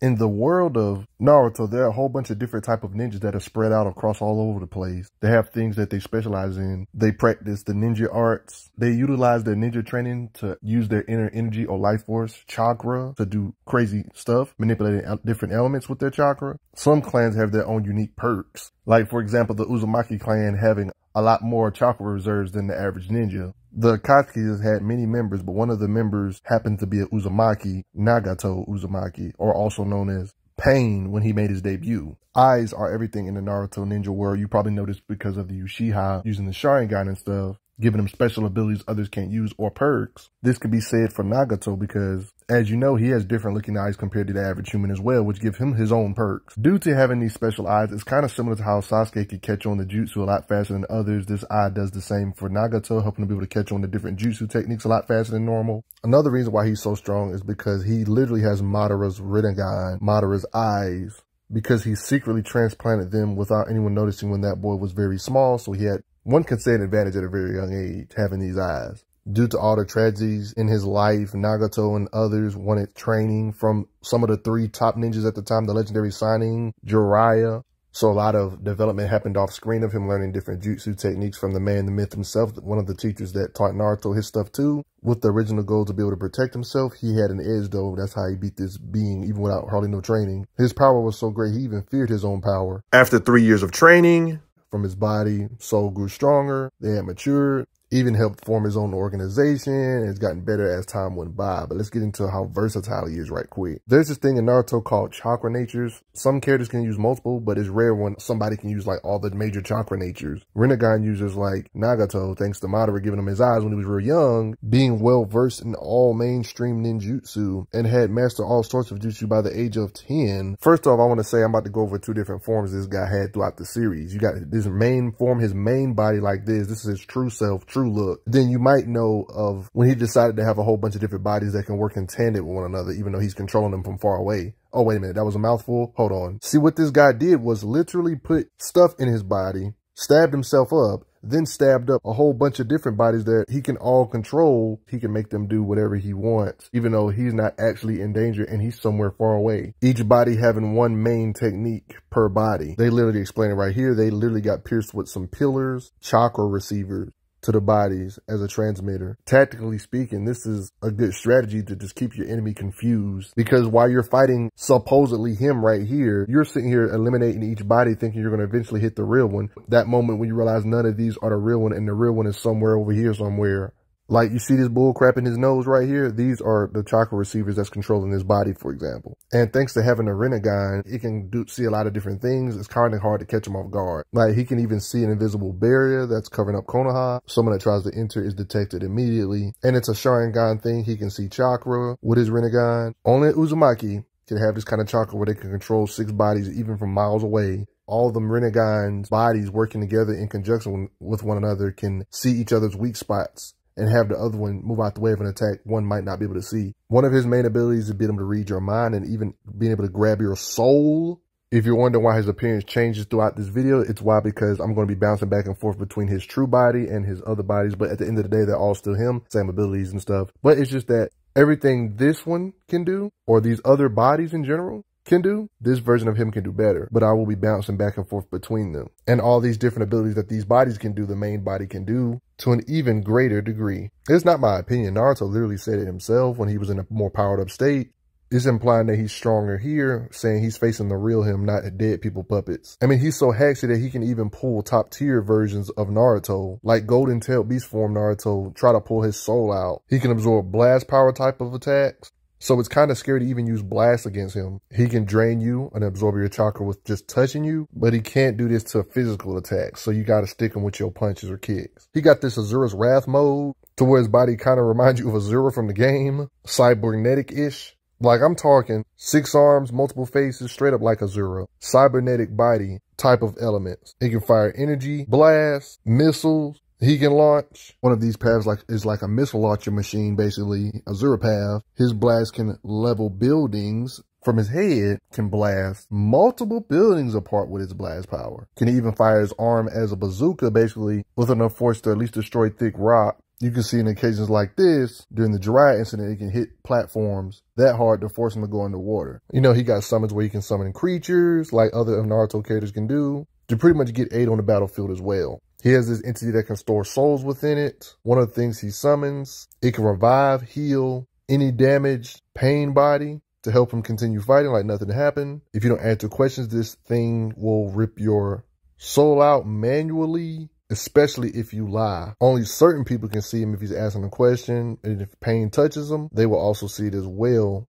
In the world of Naruto, there are a whole bunch of different type of ninjas that are spread out across all over the place. They have things that they specialize in. They practice the ninja arts. They utilize their ninja training to use their inner energy or life force, chakra, to do crazy stuff, manipulating different elements with their chakra. Some clans have their own unique perks. Like, for example, the Uzumaki clan having a lot more chakra reserves than the average ninja. The Akatsuki has had many members, but one of the members happened to be a Uzumaki, Nagato Uzumaki, or also known as Pain when he made his debut. Eyes are everything in the Naruto ninja world. You probably noticed because of the Uchiha using the Sharingan and stuff, giving them special abilities others can't use or perks. This could be said for Nagato because, as you know, he has different looking eyes compared to the average human as well, which give him his own perks. Due to having these special eyes, it's kind of similar to how Sasuke could catch on the jutsu a lot faster than others. This eye does the same for Nagato, helping him be able to catch on the different jutsu techniques a lot faster than normal. Another reason why he's so strong is because he literally has Madara's Rinnegan, Madara's eyes, because he secretly transplanted them without anyone noticing when that boy was very small, so he had, one can say, an advantage at a very young age, having these eyes. Due to all the tragedies in his life, Nagato and others wanted training from some of the 3 top ninjas at the time, the legendary signing, Jiraiya. So a lot of development happened off screen of him learning different jutsu techniques from the man, the myth himself, one of the teachers that taught Naruto his stuff too. With the original goal to be able to protect himself, he had an edge though. That's how he beat this being even without hardly no training. His power was so great, he even feared his own power. After 3 years of training from his body, soul grew stronger, they had matured. Even helped form his own organization, and it's gotten better as time went by. But let's get into how versatile he is right quick. There's this thing in Naruto called chakra natures. Some characters can use multiple, but it's rare when somebody can use like all the major chakra natures. Rinnegan users like Nagato, thanks to Madara giving him his eyes when he was real young, being well versed in all mainstream ninjutsu, and had mastered all sorts of jutsu by the age of 10. First off, I want to say I'm about to go over 2 different forms this guy had throughout the series. You got this main form, his main body like this. This is his true self, true look. Then you might know of when he decided to have a whole bunch of different bodies that can work in tandem with one another, even though he's controlling them from far away. Oh, wait a minute. That was a mouthful. Hold on. See, what this guy did was literally put stuff in his body, stabbed himself up, then stabbed up a whole bunch of different bodies that he can all control. He can make them do whatever he wants, even though he's not actually in danger and he's somewhere far away. Each body having one main technique per body. They literally explain it right here. They literally got pierced with some pillars, chakra receivers to the bodies as a transmitter. Tactically speaking, this is a good strategy to just keep your enemy confused, because while you're fighting supposedly him right here, you're sitting here eliminating each body thinking you're going to eventually hit the real one. That moment when you realize none of these are the real one and the real one is somewhere over here somewhere. Like, you see this bull crap in his nose right here? These are the chakra receivers that's controlling his body, for example. And thanks to having a Rinnegan, it can see a lot of different things. It's kind of hard to catch him off guard. Like, he can even see an invisible barrier that's covering up Konoha. Someone that tries to enter is detected immediately. And it's a Sharingan thing. He can see chakra with his Rinnegan. Only Uzumaki can have this kind of chakra where they can control 6 bodies even from miles away. All of them Rinnegan's bodies working together in conjunction with one another can see each other's weak spots and have the other one move out the way of an attack one might not be able to see. One of his main abilities is being able to read your mind and even being able to grab your soul. If you're wondering why his appearance changes throughout this video, it's why, because I'm going to be bouncing back and forth between his true body and his other bodies. But at the end of the day, they're all still him, same abilities and stuff. But it's just that everything this one can do, or these other bodies in general can do, this version of him can do better. But I will be bouncing back and forth between them. And all these different abilities that these bodies can do, the main body can do to an even greater degree. It's not my opinion. Naruto literally said it himself when he was in a more powered up state. It's implying that he's stronger here, saying he's facing the real him, not dead people puppets. I mean, he's so hexy that he can even pull top tier versions of Naruto, like Golden Tail Beast form Naruto, try to pull his soul out. He can absorb blast power type of attacks. So it's kind of scary to even use blast against him. He can drain you and absorb your chakra with just touching you, but he can't do this to physical attacks. So you got to stick him with your punches or kicks. He got this Azura's Wrath mode to where his body kind of reminds you of Azura from the game, cybernetic-ish. Like, I'm talking 6 arms, multiple faces, straight up like Azura. Cybernetic body type of elements. He can fire energy, blasts, missiles. He can launch. One of these paths is like a missile launcher machine, basically, Azura path. His blast can level buildings. From his head, can blast multiple buildings apart with his blast power. Can even fire his arm as a bazooka, basically, with enough force to at least destroy thick rock. You can see in occasions like this, during the Jiraiya incident, it can hit platforms that hard to force him to go underwater. You know, he got summons where he can summon creatures like other Naruto characters can do to pretty much get aid on the battlefield as well. He has this entity that can store souls within it. One of the things he summons, it can revive, heal any damaged pain body to help him continue fighting like nothing happened. If you don't answer questions, this thing will rip your soul out manually, especially if you lie. Only certain people can see him if he's asking a question, and if pain touches him, they will also see it as well.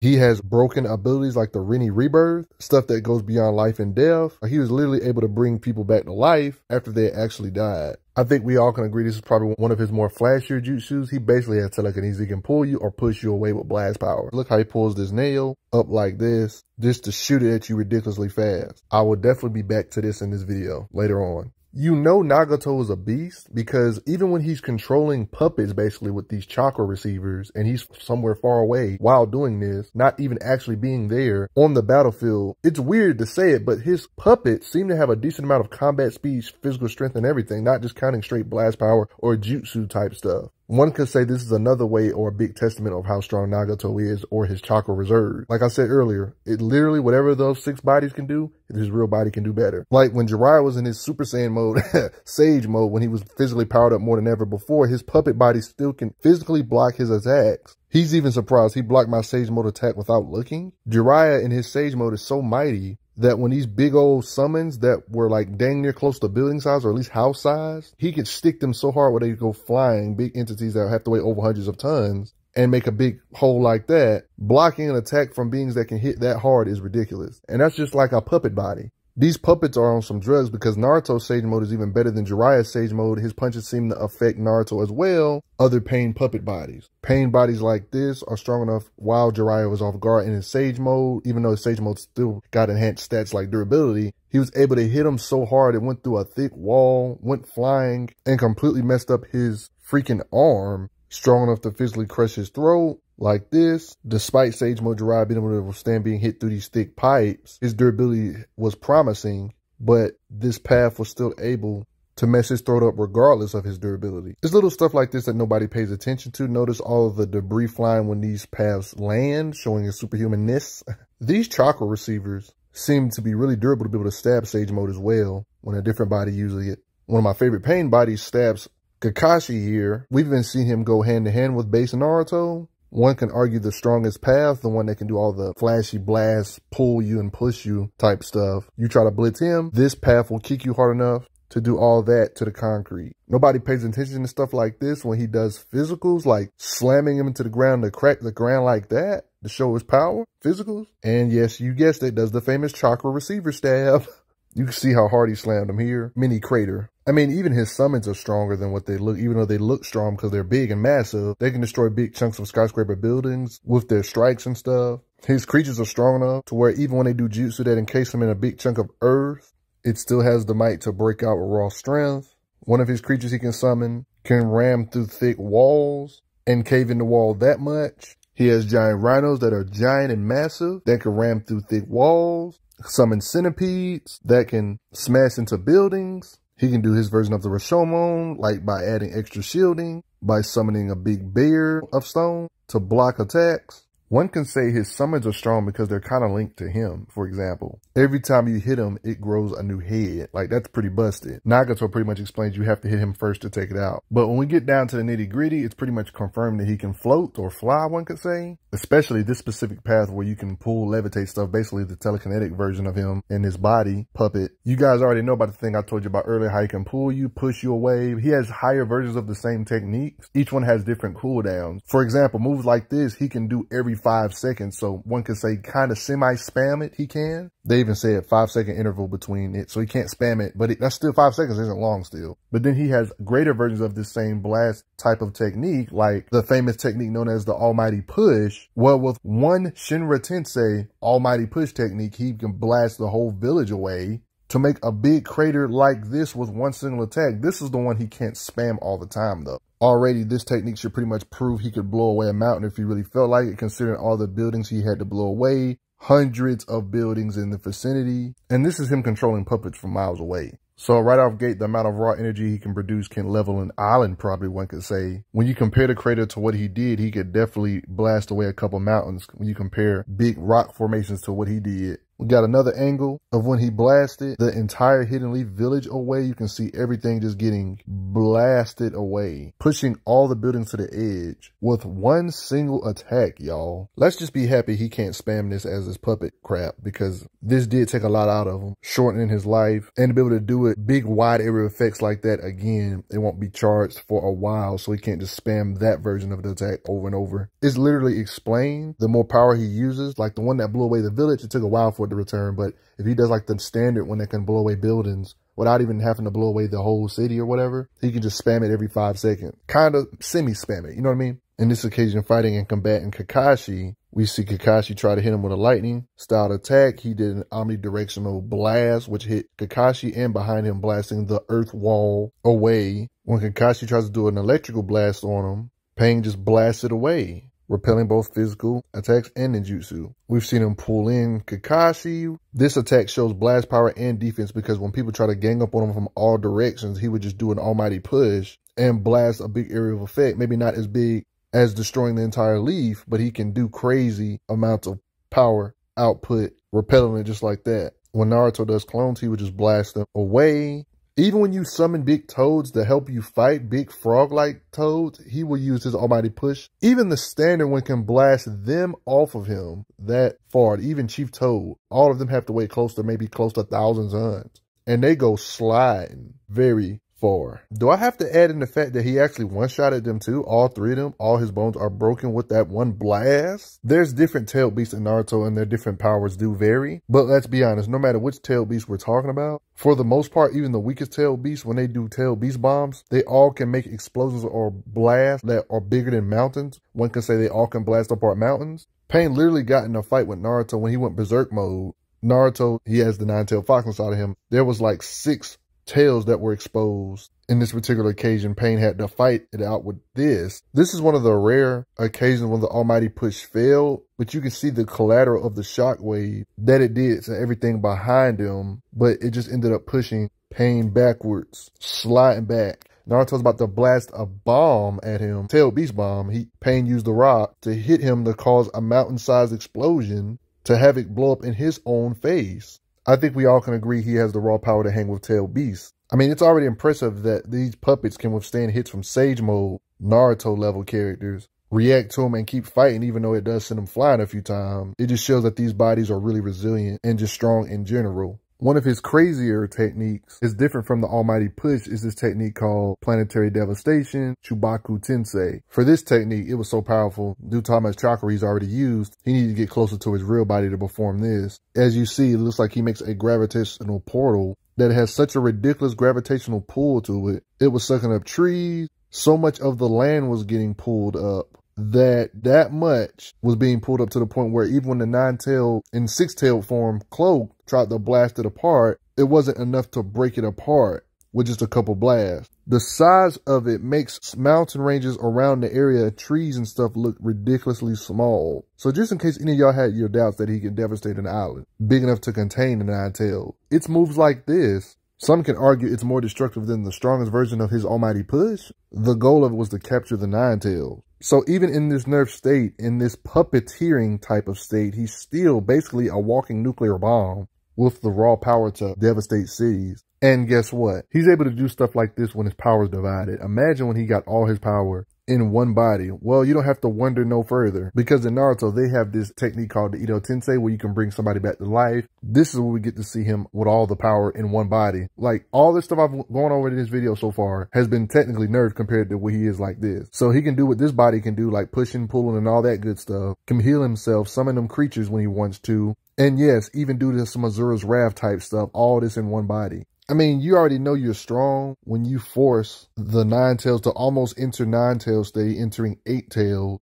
He has broken abilities like the Rini Rebirth, stuff that goes beyond life and death. He was literally able to bring people back to life after they actually died. I think we all can agree this is probably one of his more flashier jutsus. He basically has telekinesis. He can pull you or push you away with blast power. Look how he pulls this nail up like this, just to shoot it at you ridiculously fast. I will definitely be back to this in this video later on. You know Nagato is a beast because even when he's controlling puppets basically with these chakra receivers and he's somewhere far away while doing this, not even actually being there on the battlefield, it's weird to say it, but his puppets seem to have a decent amount of combat speed, physical strength, and everything, not just counting straight blast power or jutsu type stuff. One could say this is another way or a big testament of how strong Nagato is or his chakra reserve. Like I said earlier, it literally, whatever those 6 bodies can do, his real body can do better. Like when Jiraiya was in his Super Saiyan mode, Sage mode, when he was physically powered up more than ever before, his puppet body still can physically block his attacks. He's even surprised he blocked my Sage mode attack without looking. Jiraiya in his Sage mode is so mighty that when these big old summons that were like dang near close to building size or at least house size, he could stick them so hard where they go flying, big entities that have to weigh over hundreds of tons and make a big hole like that. Blocking an attack from beings that can hit that hard is ridiculous. And that's just like a puppet body. These puppets are on some drugs because Naruto's Sage mode is even better than Jiraiya's Sage mode. His punches seem to affect Naruto as well. Other pain puppet bodies. Pain bodies like this are strong enough while Jiraiya was off guard in his Sage mode. Even though his Sage mode still got enhanced stats like durability, he was able to hit him so hard it went through a thick wall, went flying, and completely messed up his freaking arm. Strong enough to physically crush his throat. Like this, despite Sage mode Jiraiya being able to withstand being hit through these thick pipes, his durability was promising, but this path was still able to mess his throat up regardless of his durability. There's little stuff like this that nobody pays attention to. Notice all of the debris flying when these paths land, showing his superhumanness. These chakra receivers seem to be really durable to be able to stab Sage mode as well when a different body uses it. One of my favorite pain bodies stabs Kakashi here. We've even seen him go hand to hand with base Naruto. One can argue the strongest path, the one that can do all the flashy blasts, pull you and push you type stuff. You try to blitz him, this path will kick you hard enough to do all that to the concrete. Nobody pays attention to stuff like this when he does physicals, like slamming him into the ground to crack the ground like that to show his power, physicals. And yes, you guessed it, does the famous chakra receiver stab. You can see how hard he slammed him here. Mini crater. I mean, even his summons are stronger than what they look, even though they look strong because they're big and massive. They can destroy big chunks of skyscraper buildings with their strikes and stuff. His creatures are strong enough to where even when they do jutsu that encase him in a big chunk of earth, it still has the might to break out with raw strength. One of his creatures he can summon can ram through thick walls and cave in the wall that much. He has giant rhinos that are giant and massive that can ram through thick walls. Summon centipedes that can smash into buildings. He can do his version of the Rashomon, like by adding extra shielding, by summoning a big bear of stone to block attacks. One can say his summons are strong because they're kind of linked to him. For example, every time you hit him, it grows a new head. Like, that's pretty busted. Nagato pretty much explains you have to hit him first to take it out. But when we get down to the nitty gritty, it's pretty much confirmed that he can float or fly, one could say. Especially this specific path where you can pull, levitate stuff, basically the telekinetic version of him in his body, puppet. You guys already know about the thing I told you about earlier, how he can pull you, push you away. He has higher versions of the same techniques. Each one has different cooldowns. For example, moves like this, he can do every 5 seconds. So one could say kind of semi-spam it, he can. They even say a 5-second interval between it. So he can't spam it, but that's still 5 seconds, isn't long still. But then he has greater versions of this same blast type of technique, like the famous technique known as the almighty push. Well, with one Shinra Tensei almighty push technique, he can blast the whole village away to make a big crater like this with one single attack. This is the one he can't spam all the time though. Already, this technique should pretty much prove he could blow away a mountain if he really felt like it, considering all the buildings he had to blow away, hundreds of buildings in the vicinity. And this is him controlling puppets from miles away. So right off gate, the amount of raw energy he can produce can level an island, probably one could say. When you compare the creator to what he did, he could definitely blast away a couple mountains when you compare big rock formations to what he did. We got another angle of when he blasted the entire Hidden Leaf village away. You can see everything just getting blasted away, pushing all the buildings to the edge with one single attack, y'all. Let's just be happy he can't spam this as his puppet crap, because this did take a lot out of him, shortening his life. And to be able to do it, big wide area effects like that, again, it won't be charged for a while, so he can't just spam that version of the attack over and over. It's literally explained the more power he uses. Like the one that blew away the village, it took a while for it to return, but if he does like the standard one that can blow away buildings without even having to blow away the whole city or whatever, he can just spam it every 5 seconds. Kind of semi-spam it, you know what I mean? In this occasion, fighting and combating Kakashi, we see Kakashi try to hit him with a lightning styled attack. He did an omnidirectional blast, which hit Kakashi and behind him, blasting the earth wall away. When Kakashi tries to do an electrical blast on him, Pain just blasts it away, repelling both physical attacks and ninjutsu. We've seen him pull in Kakashi. This attack shows blast power and defense, because when people try to gang up on him from all directions, he would just do an almighty push and blast a big area of effect. Maybe not as big as destroying the entire leaf, but he can do crazy amounts of power output, repelling it just like that. When Naruto does clones, he would just blast them away. Even when you summon big toads to help you fight big frog-like toads, he will use his almighty push. Even the standard one can blast them off of him that far. Even Chief Toad, all of them have to wait close to maybe close to 1,000 suns. And they go sliding very far. Do I have to add in the fact that he actually one-shotted them too? All three of them, all his bones are broken with that one blast. There's different tailed beasts in Naruto, and their different powers do vary. But let's be honest, no matter which tailed beast we're talking about, for the most part, even the weakest tailed beast, when they do tailed beast bombs, they all can make explosions or blasts that are bigger than mountains. One can say they all can blast apart mountains. Pain literally got in a fight with Naruto when he went berserk mode. Naruto, he has the nine-tailed fox inside of him. There was like 6 tails that were exposed. In this particular occasion, Pain had to fight it out with this. This is one of the rare occasions when the almighty push failed, but you can see the collateral of the shockwave that it did to everything behind him, but it just ended up pushing Pain backwards, sliding back. Naruto's about to blast a bomb at him, tail beast bomb. Pain used the rock to hit him to cause a mountain-sized explosion to have it blow up in his own face. I think we all can agree he has the raw power to hang with tailed beasts. I mean, it's already impressive that these puppets can withstand hits from Sage Mode, Naruto level characters, react to him and keep fighting even though it does send them flying a few times. It just shows that these bodies are really resilient and just strong in general. One of his crazier techniques is different from the almighty push, is this technique called planetary devastation, Chubaku Tensei. For this technique, it was so powerful, due to how much chakra he's already used, he needed to get closer to his real body to perform this. As you see, it looks like he makes a gravitational portal that has such a ridiculous gravitational pull to it. It was sucking up trees. So much of the land was getting pulled up that much was being pulled up to the point where even when the 9-tailed and 6-tailed form Cloak tried to blast it apart, it wasn't enough to break it apart with just a couple blasts. The size of it makes mountain ranges around the area, trees and stuff, look ridiculously small. So just in case any of y'all had your doubts that he can devastate an island big enough to contain the 9-tailed, it's moves like this. Some can argue it's more destructive than the strongest version of his almighty push. The goal of it was to capture the 9-tailed. So even in this nerf state, in this puppeteering type of state, he's still basically a walking nuclear bomb with the raw power to devastate cities. And guess what? He's able to do stuff like this when his power is divided. Imagine when he got all his power in one body. Well, you don't have to wonder no further, because in Naruto, they have this technique called the Ito Tensei where you can bring somebody back to life. This is where we get to see him with all the power in one body. Like, all this stuff I've gone over in this video so far has been technically nerfed compared to what he is like this. So he can do what this body can do, like pushing, pulling, and all that good stuff. Can heal himself, summon them creatures when he wants to. And yes, even do this Mazura's Wrath type stuff, all this in one body. I mean, you already know you're strong when you force the 9-tails to almost enter 9-tail state, entering 8-tail.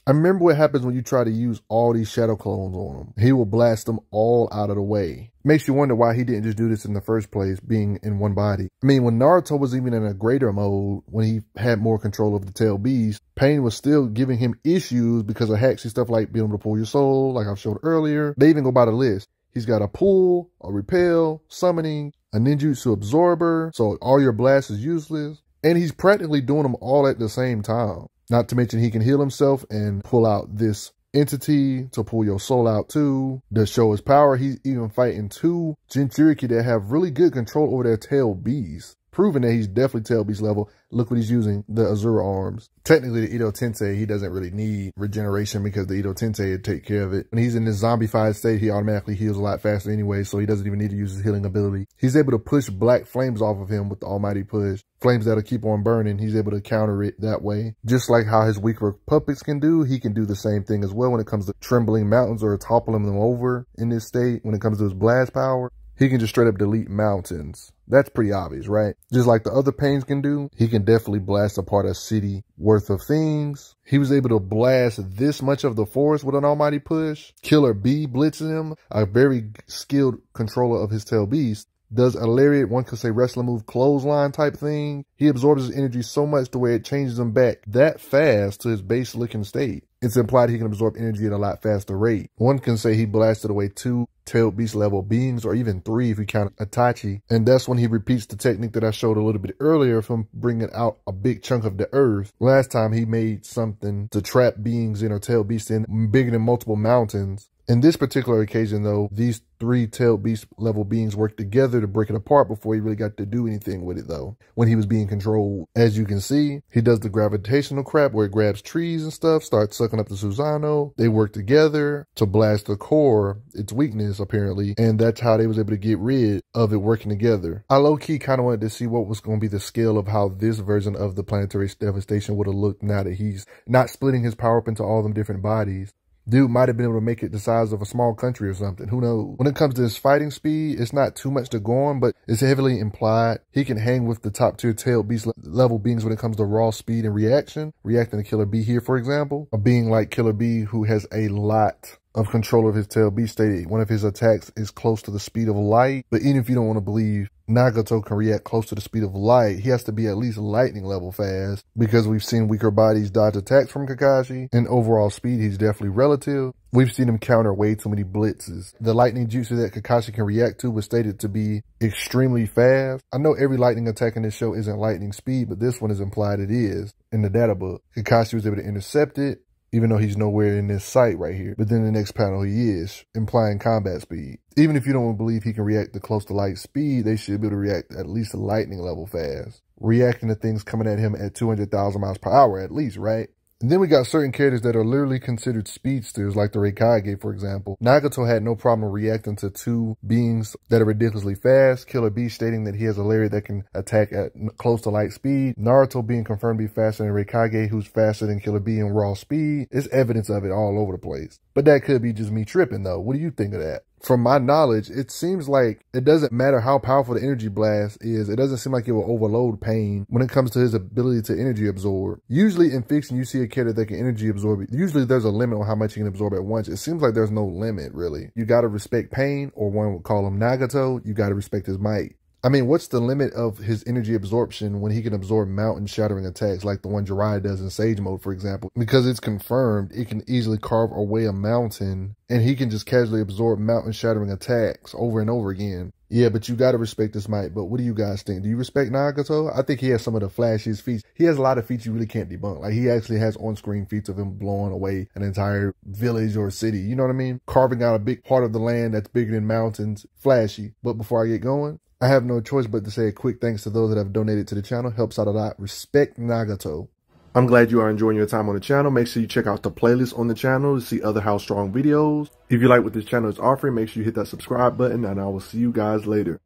I remember what happens when you try to use all these shadow clones on him. He will blast them all out of the way. Makes you wonder why he didn't just do this in the first place, being in one body. I mean, when Naruto was even in a greater mode, when he had more control of the tail beast, Pain was still giving him issues because of hacks and stuff like being able to pull your soul, like I've showed earlier. They even go by the list. He's got a pull, a repel, summoning, a ninjutsu absorber, so all your blast is useless. And he's practically doing them all at the same time. Not to mention he can heal himself and pull out this entity to pull your soul out too, to show his power. He's even fighting two Jinchuriki that have really good control over their tail beasts, proving that he's definitely tail beast level. Look what he's using, the Azura arms. Technically, the Ito Tensei, he doesn't really need regeneration because the Ito Tensei would take care of it. When he's in this zombified state, he automatically heals a lot faster anyway, so he doesn't even need to use his healing ability. He's able to push black flames off of him with the almighty push. Flames that'll keep on burning, he's able to counter it that way. Just like how his weaker puppets can do, he can do the same thing as well when it comes to trembling mountains or toppling them over in this state. When it comes to his blast power, he can just straight up delete mountains. That's pretty obvious, right? Just like the other pains can do, he can definitely blast apart a city worth of things. He was able to blast this much of the forest with an almighty push. Killer B blitzes him, a very skilled controller of his tail beast. Does a lariat, one could say wrestling move, clothesline type thing. He absorbs his energy so much to where it changes him back that fast to his base looking state. It's implied he can absorb energy at a lot faster rate. One can say he blasted away 2 tailed beast level beings, or even 3 if you count Itachi. And that's when he repeats the technique that I showed a little bit earlier from bringing out a big chunk of the earth. Last time he made something to trap beings in or tailed beasts in bigger than multiple mountains. In this particular occasion, though, these 3 tailed beast level beings worked together to break it apart before he really got to do anything with it, though, when he was being controlled. As you can see, he does the gravitational crap where it grabs trees and stuff, starts sucking up the Susanoo. They work together to blast the core, its weakness, apparently, and that's how they was able to get rid of it working together. I low-key kind of wanted to see what was going to be the scale of how this version of the planetary devastation would have looked now that he's not splitting his power up into all them different bodies. Dude might have been able to make it the size of a small country or something. Who knows? When it comes to his fighting speed, it's not too much to go on, but it's heavily implied. He can hang with the top tier tailed beast level beings when it comes to raw speed and reaction. Reacting to Killer B here, for example. A being like Killer B who has a lot of control of his tail beast state. One of his attacks is close to the speed of light. But even if you don't want to believe Nagato can react close to the speed of light, he has to be at least lightning level fast, because we've seen weaker bodies dodge attacks from Kakashi. In overall speed, he's definitely relative. We've seen him counter way too many blitzes. The lightning jutsu that Kakashi can react to was stated to be extremely fast. I know every lightning attack in this show isn't lightning speed, but this one is implied it is in the data book. Kakashi was able to intercept it, even though he's nowhere in this sight right here. But then the next panel he is, implying combat speed. Even if you don't believe he can react to close to light speed, they should be able to react at least to lightning level fast. Reacting to things coming at him at 200,000 miles per hour at least, right? And then we got certain characters that are literally considered speedsters, like the Raikage, for example. Nagato had no problem reacting to 2 beings that are ridiculously fast. Killer B stating that he has a lariat that can attack at close to light speed. Naruto being confirmed to be faster than Raikage, who's faster than Killer B in raw speed. It's evidence of it all over the place. But that could be just me tripping, though. What do you think of that? From my knowledge, it seems like it doesn't matter how powerful the energy blast is. It doesn't seem like it will overload Pain when it comes to his ability to energy absorb. Usually in fiction, you see a character that can energy absorb. Usually there's a limit on how much he can absorb at once. It seems like there's no limit, really. You got to respect Pain, or one would call him Nagato. You got to respect his might. I mean, what's the limit of his energy absorption when he can absorb mountain-shattering attacks like the one Jiraiya does in Sage Mode, for example? Because it's confirmed it can easily carve away a mountain, and he can just casually absorb mountain-shattering attacks over and over again. Yeah, but you gotta respect his might. But what do you guys think? Do you respect Nagato? I think he has some of the flashiest feats. He has a lot of feats you really can't debunk. Like, he actually has on-screen feats of him blowing away an entire village or city. You know what I mean? Carving out a big part of the land that's bigger than mountains. Flashy. But before I get going, I have no choice but to say a quick thanks to those that have donated to the channel. Helps out a lot. Respect Nagato. I'm glad you are enjoying your time on the channel. Make sure you check out the playlist on the channel to see other How Strong videos. If you like what this channel is offering, make sure you hit that subscribe button, and I will see you guys later.